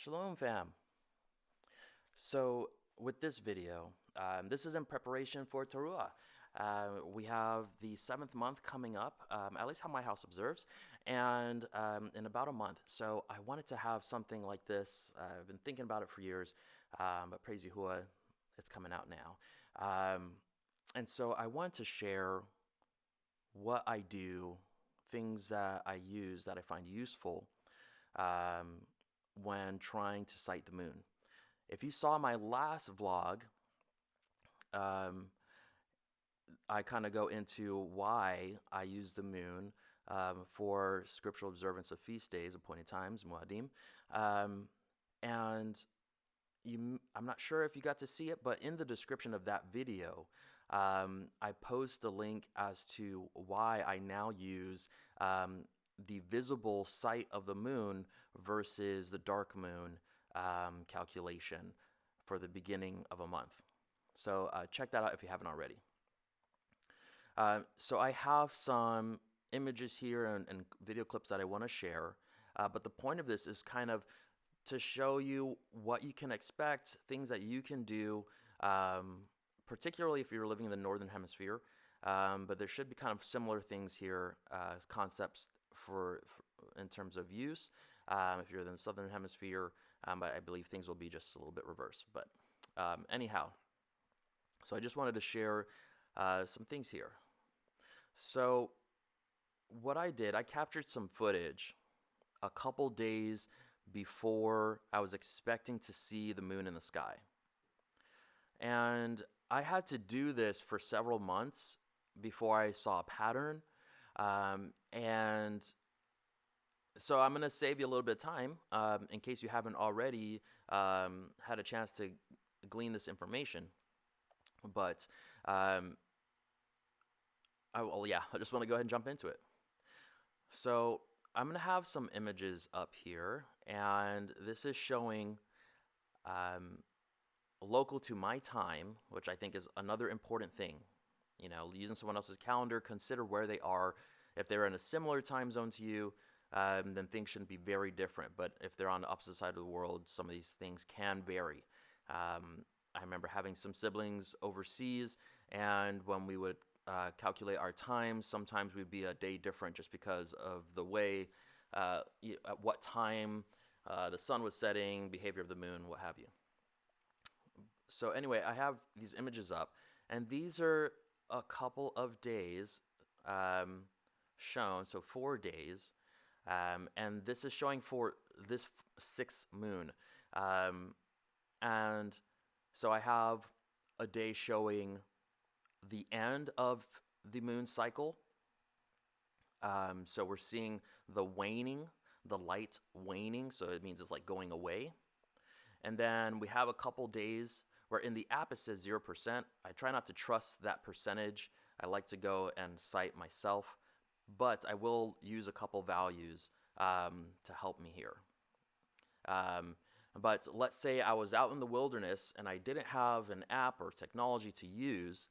Shalom fam. So with this video, this is in preparation for Teruah. We have the 7th month coming up, at least how my house observes, and in about a month. So I wanted to have something like this. I've been thinking about it for years, but praise Yahuwah, it's coming out now. And so I wanted to share what I do, things that I use that I find useful um, when trying to sight the moon. If you saw my last vlog, um, I kind of go into why I use the moon for scriptural observance of feast days, appointed times, Muadim. Um, and I'm not sure if you got to see it, but in the description of that video, I post the link as to why I now use the visible sight of the moon versus the dark moon calculation for the beginning of a month. So check that out if you haven't already. So I have some images here and video clips that I want to share, but the point of this is kind of to show you what you can expect, things that you can do, particularly if you're living in the Northern Hemisphere, but there should be kind of similar things here, concepts for in terms of use. If you're in the Southern Hemisphere, I believe things will be just a little bit reversed. But anyhow, so I just wanted to share some things here. So what I did, I captured some footage a couple days before I was expecting to see the moon in the sky. And I had to do this for several months before I saw a pattern. And so I'm going to save you a little bit of time in case you haven't already had a chance to glean this information. But I just want to go ahead and jump into it. So I'm going to have some images up here, and this is showing local to my time, which I think is another important thing. You know, using someone else's calendar, consider where they are. If they're in a similar time zone to you, then things shouldn't be very different. But if they're on the opposite side of the world, some of these things can vary. I remember having some siblings overseas, and when we would calculate our times, sometimes we'd be a day different just because of the way, at what time the sun was setting, behavior of the moon, what have you. So anyway, I have these images up, and these are a couple of days shown, so 4 days, and this is showing for this 6th moon. And so I have a day showing the end of the moon cycle. So we're seeing the waning, the light waning, so it means it's like going away. And then we have a couple days where in the app it says 0%. I try not to trust that percentage. I like to go and cite myself, but I will use a couple values to help me here. But let's say I was out in the wilderness and I didn't have an app or technology to use.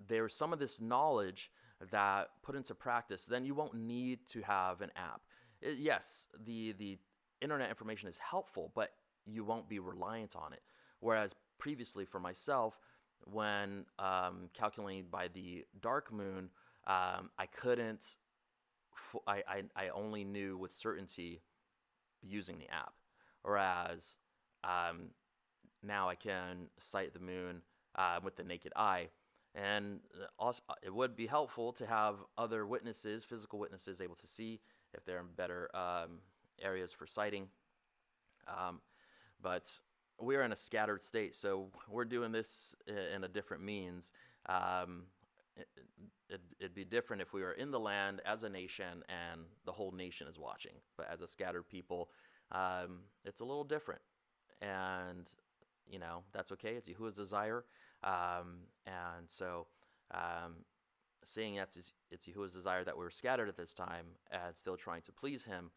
There's some of this knowledge that put into practice, then you won't need to have an app. Yes, the internet information is helpful, but you won't be reliant on it. Whereas previously for myself, when calculating by the dark moon, I couldn't, I only knew with certainty using the app. Whereas now I can sight the moon with the naked eye. And also, it would be helpful to have other witnesses, physical witnesses, able to see if they're in better areas for sighting. But we're in a scattered state, so we're doing this in a different means. It'd be different if we were in the land as a nation and the whole nation is watching. But as a scattered people, it's a little different. And, you know, that's okay. It's Yahuwah's desire. And so seeing it's Yahuwah's desire that we're scattered at this time and still trying to please him,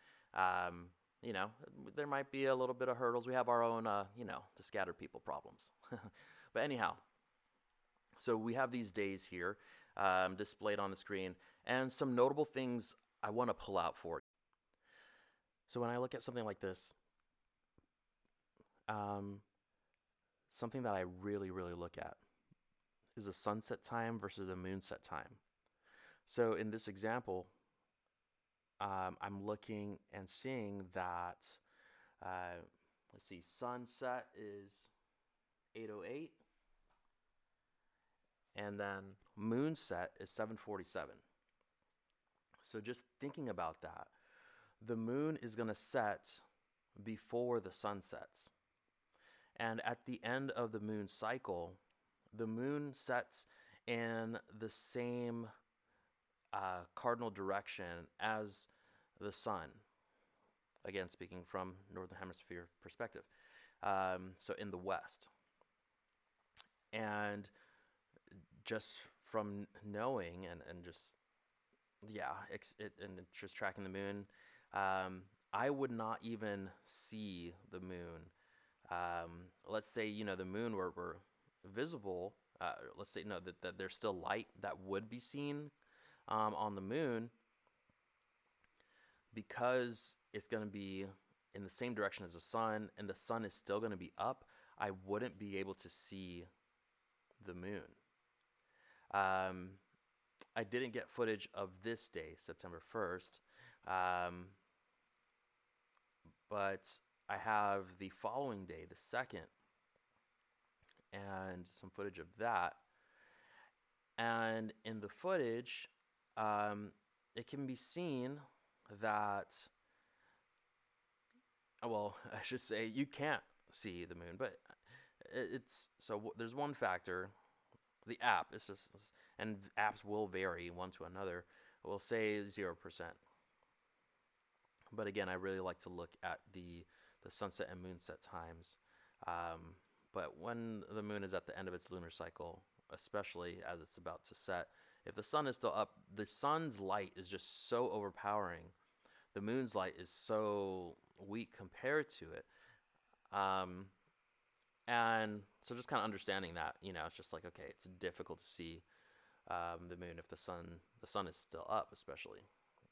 you know, there might be a little bit of hurdles. We have our own, you know, the scattered people problems. But anyhow, so we have these days here displayed on the screen, and some notable things I want to pull out for you. So when I look at something like this, something that I really, really look at is the sunset time versus the moonset time. So in this example, I'm looking and seeing that, let's see, sunset is 8:08, and then moonset is 7:47. So just thinking about that, the moon is going to set before the sun sets. And at the end of the moon cycle, the moon sets in the same cardinal direction as the sun. Again, speaking from Northern Hemisphere perspective. So in the west. And just from knowing and just, yeah, and just tracking the moon, I would not even see the moon. Let's say, the moon were visible. Let's say, no, that there's still light that would be seen on the moon, because it's going to be in the same direction as the sun, and the sun is still going to be up. I wouldn't be able to see the moon. I didn't get footage of this day, September 1st, but I have the following day, the 2nd, and some footage of that. And in the footage, it can be seen that, well, I should say you can't see the moon, but there's one factor. The app is just, and apps will vary one to another. We'll say 0%. But again, I really like to look at the sunset and moonset times. But when the moon is at the end of its lunar cycle, especially as it's about to set, if the sun is still up, the sun's light is just so overpowering. The moon's light is so weak compared to it. And so just kind of understanding that, it's just like, okay, it's difficult to see the moon if the sun is still up, especially.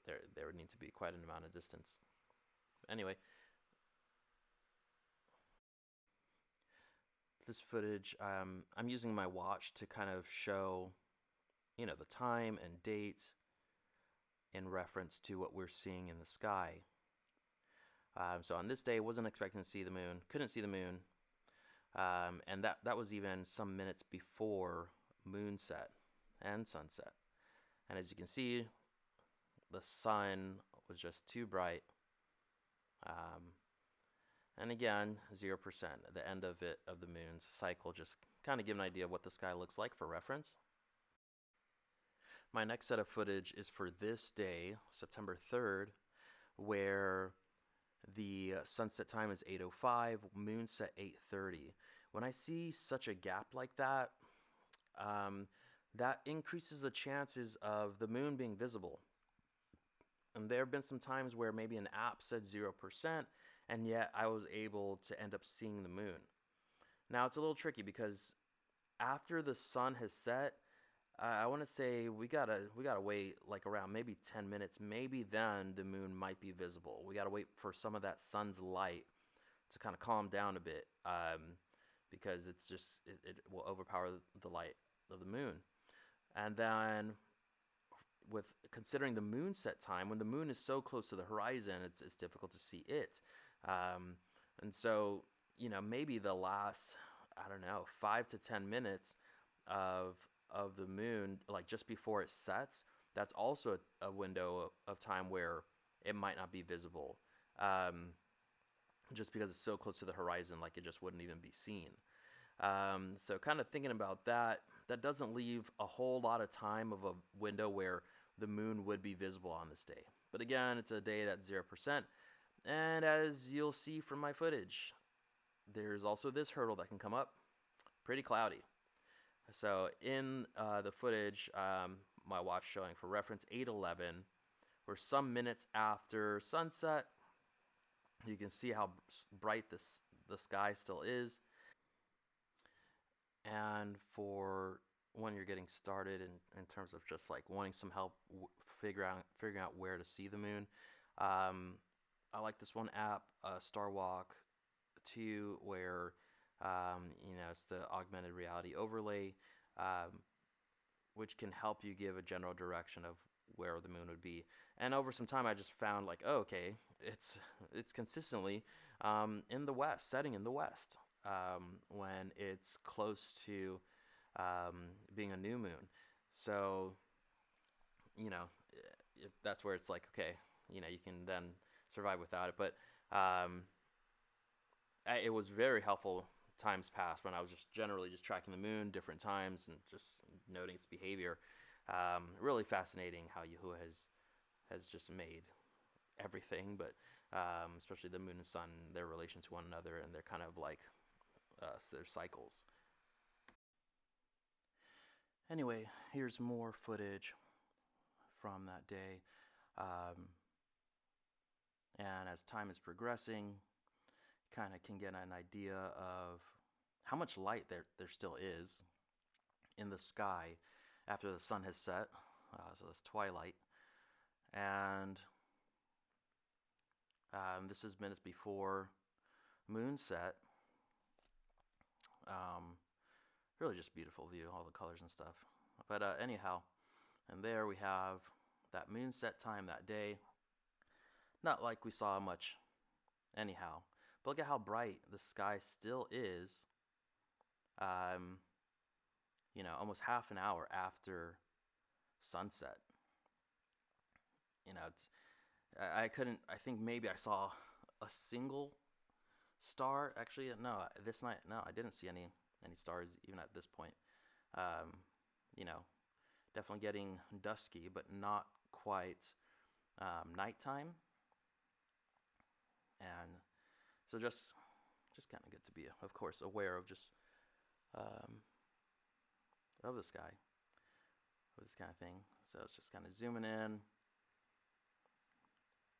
There would need to be quite an amount of distance. Anyway, this footage, I'm using my watch to kind of show, the time and date in reference to what we're seeing in the sky. So on this day, wasn't expecting to see the moon, couldn't see the moon. And that was even some minutes before moonset and sunset. And as you can see, the sun was just too bright. And again, 0%, at the end of the moon's cycle, just kind of give an idea of what the sky looks like for reference. My next set of footage is for this day, September 3rd, where the sunset time is 8:05, moonset 8:30. When I see such a gap like that, that increases the chances of the moon being visible. And there have been some times where maybe an app said 0%, and yet I was able to end up seeing the moon. Now it's a little tricky because after the sun has set, I want to say we gotta wait like around maybe 10 minutes. Maybe then the moon might be visible. We gotta wait for some of that sun's light to kind of calm down a bit, because it will overpower the light of the moon. And then, with considering the moonset time, when the moon is so close to the horizon, it's difficult to see it. And so, maybe the last, 5 to 10 minutes of the moon, like just before it sets, that's also a window of time where it might not be visible, just because it's so close to the horizon, like it just wouldn't even be seen. So kind of thinking about that doesn't leave a whole lot of time of a window where the moon would be visible on this day. But again, it's a day that's 0%. And as you'll see from my footage, there's also this hurdle that can come up. Pretty cloudy. So in the footage, my watch showing for reference 8:11, we're some minutes after sunset. You can see how bright the sky still is. And for when you're getting started in terms of just like wanting some help figuring out where to see the moon, I like this one app, Star Walk. 2, where it's the augmented reality overlay, which can help you give a general direction of where the moon would be. And over some time, I just found like, oh, okay, it's consistently in the west, setting in the west when it's close to being a new moon. So, that's where it's like, okay, you can then survive without it. But it was very helpful times past when I was just generally just tracking the moon different times and just noting its behavior. Really fascinating how Yahuwah has just made everything, but especially the moon and sun, their relation to one another, and they're kind of like their cycles. Anyway, here's more footage from that day. And as time is progressing, kind of can get an idea of how much light there still is in the sky after the sun has set. So it's twilight. And this is minutes before moonset. Really just beautiful view, all the colors and stuff. But anyhow, and there we have that moonset time that day. Not like we saw much anyhow. But look at how bright the sky still is, almost half an hour after sunset. I think maybe I saw a single star. Actually, no, this night, no, I didn't see any stars even at this point. Definitely getting dusky, but not quite nighttime. And so just kind of good to be, of course, aware of just of the sky, of this kind of thing. So it's just kind of zooming in.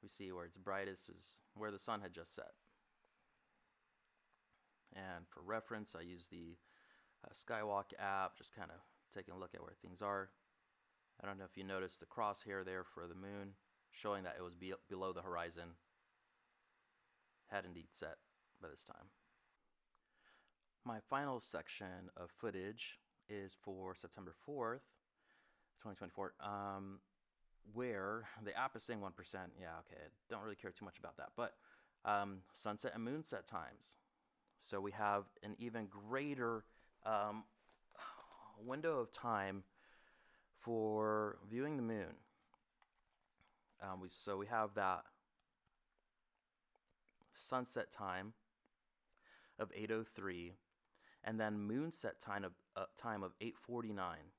We see where it's brightest is where the sun had just set. And for reference, I use the Skywalk app, just kind of taking a look at where things are. I don't know if you noticed the crosshair there for the moon, showing that it was below the horizon. Had indeed set by this time. My final section of footage is for September 4th, 2024, where the app is saying 1%. Yeah, okay, I don't really care too much about that. But sunset and moonset times. So we have an even greater window of time for viewing the moon. So we have that sunset time of 8:03, and then moonset time of 8:49.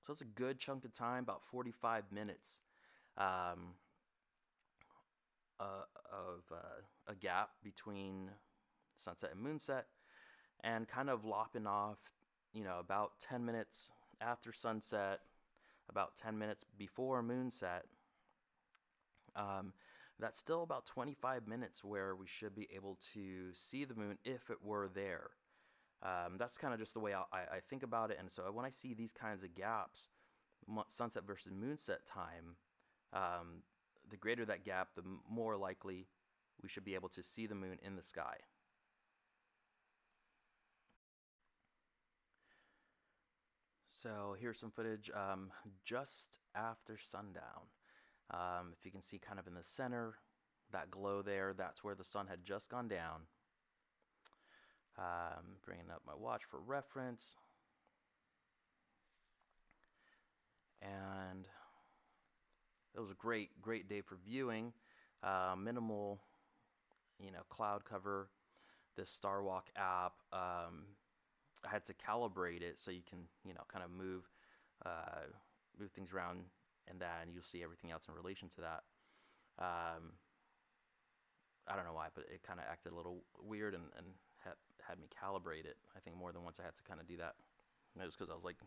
So it's a good chunk of time, about 45 minutes of a gap between sunset and moonset, and kind of lopping off, about 10 minutes after sunset, about 10 minutes before moonset. That's still about 25 minutes where we should be able to see the moon if it were there. That's kind of just the way I think about it. And so when I see these kinds of gaps, sunset versus moonset time, the greater that gap, the more likely we should be able to see the moon in the sky. So here's some footage just after sundown. If you can see kind of in the center, that glow there, that's where the sun had just gone down. Bringing up my watch for reference. And it was a great day for viewing. Minimal, cloud cover. This Star Walk app, I had to calibrate it so you can, kind of move things around, and then you'll see everything else in relation to that. I don't know why, but it kind of acted a little weird and had me calibrate it. I think more than once I had to kind of do that. And it was because I was like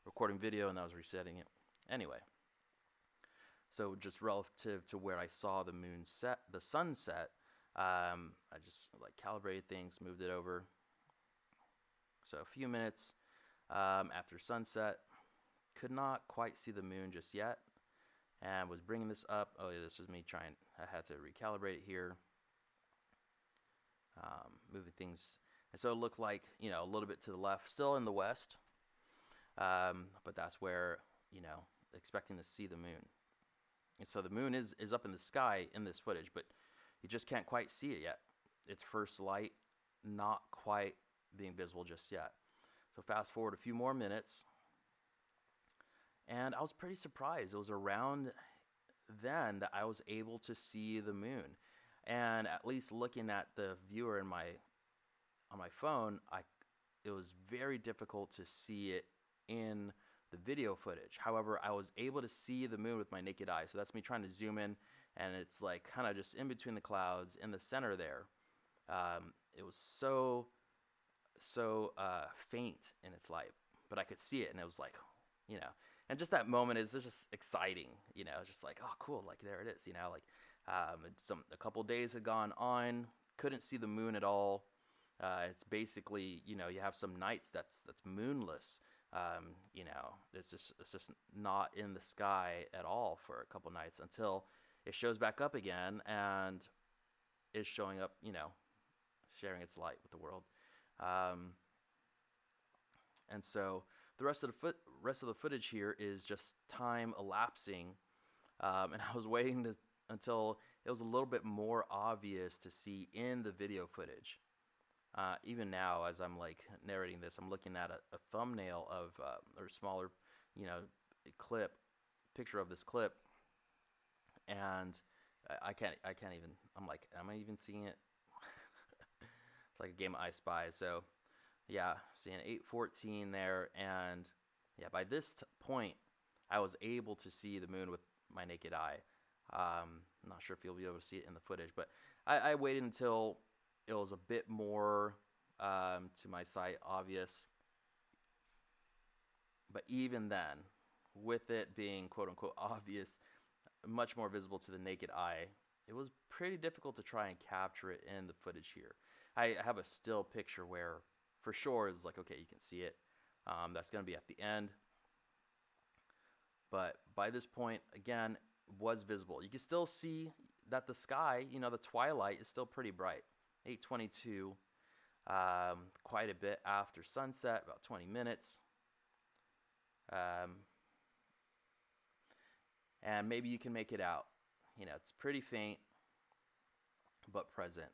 recording video and I was resetting it. Anyway, so just relative to where I saw the moon set, the sunset, I just like calibrated things, moved it over. So a few minutes after sunset, could not quite see the moon just yet, and was bringing this up. Oh yeah, this was me trying. I had to recalibrate it here. moving things. And so it looked like, a little bit to the left, still in the west, but that's where, expecting to see the moon. And so the moon is up in the sky in this footage, but you just can't quite see it yet. Its first light not quite being visible just yet. So fast forward a few more minutes, and I was pretty surprised. It was around then that I was able to see the moon. And at least looking at the viewer on my phone, it was very difficult to see it in the video footage. However, I was able to see the moon with my naked eye. So that's me trying to zoom in, and it's like kind of just in between the clouds in the center there. It was so faint in its light, but I could see it, and it was like, and just that moment is just exciting, just like, oh, cool, like there it is, like a couple days had gone on, couldn't see the moon at all. It's basically, you have some nights that's moonless. It's just not in the sky at all for a couple nights until it shows back up again and is showing up, sharing its light with the world. And so the rest of the footage here is just time elapsing, and I was waiting until it was a little bit more obvious to see in the video footage. Even now, as I'm like narrating this, I'm looking at a thumbnail of or smaller, picture of this clip, and I can't even. I'm like, am I even seeing it? It's like a game of I Spy. So, yeah, seeing 8:14 there, and yeah, by this point, I was able to see the moon with my naked eye. I'm not sure if you'll be able to see it in the footage, but I waited until it was a bit more to my sight obvious. But even then, with it being quote unquote obvious, much more visible to the naked eye, it was pretty difficult to try and capture it in the footage here. I have a still picture where for sure it's like, okay, you can see it. That's going to be at the end. But by this point, again, was visible. You can still see that the sky, the twilight is still pretty bright. 8:22, quite a bit after sunset, about 20 minutes. And maybe you can make it out. It's pretty faint, but present.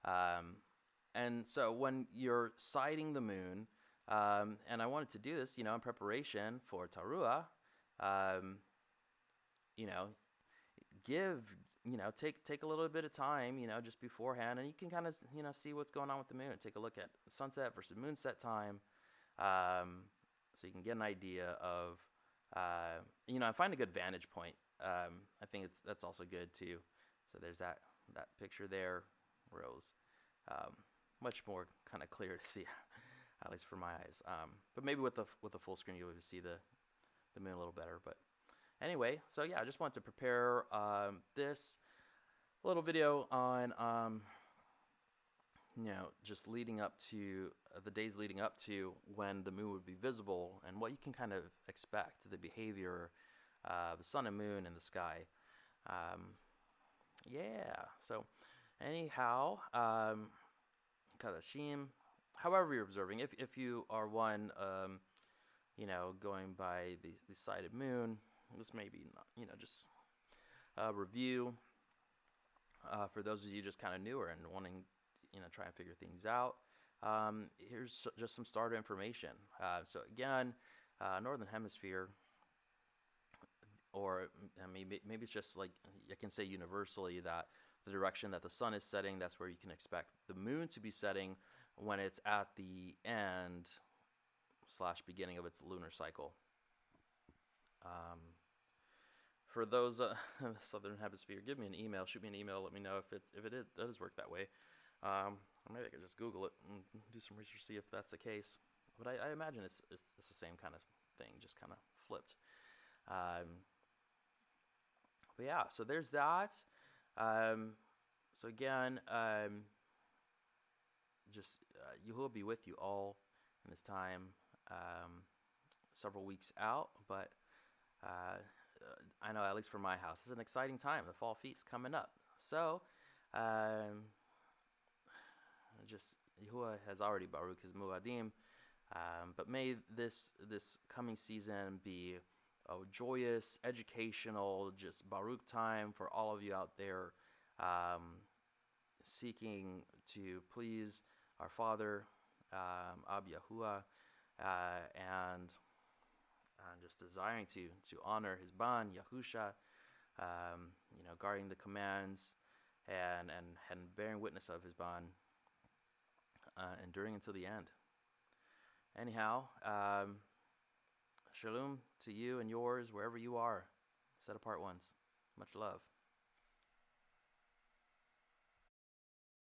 And so when you're sighting the moon, and I wanted to do this, in preparation for Taruah, take a little bit of time, just beforehand, and you can kind of, see what's going on with the moon. Take a look at sunset versus moonset time, so you can get an idea of, I find a good vantage point. I think that's also good too. So there's that picture there, where it was much more kind of clear to see, at least for my eyes. But maybe with the full screen, you'll see the moon a little better. But anyway, so yeah, I just wanted to prepare this little video on, just leading up to the days leading up to when the moon would be visible and what you can kind of expect, the behavior, the sun and moon in the sky. Yeah, so anyhow, Kadashim, however you're observing, if you are one, going by the sighted moon, this may be not, just a review for those of you just kind of newer and wanting, try and figure things out. Here's just some starter information. So again, Northern Hemisphere, or maybe it's just like I can say universally that the direction that the sun is setting, that's where you can expect the moon to be setting when it's at the end / beginning of its lunar cycle. For those Southern Hemisphere, give me an email, shoot me an email, let me know if it does work that way. Or maybe I could just Google it and do some research, see if that's the case. But I imagine it's the same kind of thing, just kind of flipped. But yeah, so there's that. So again, just Yahuwah will be with you all in this time, several weeks out. But I know, at least for my house, it's an exciting time. The fall feast coming up. So just Yahuwah has already Baruch his Muadim, but may this coming season be a joyous, educational, just Baruch time for all of you out there, seeking to please our Father, Ab Yahuwah, and just desiring to honor his Ban, Yahusha, guarding the commands and bearing witness of his Ban, enduring until the end. Anyhow, shalom to you and yours wherever you are, set apart ones. Much love.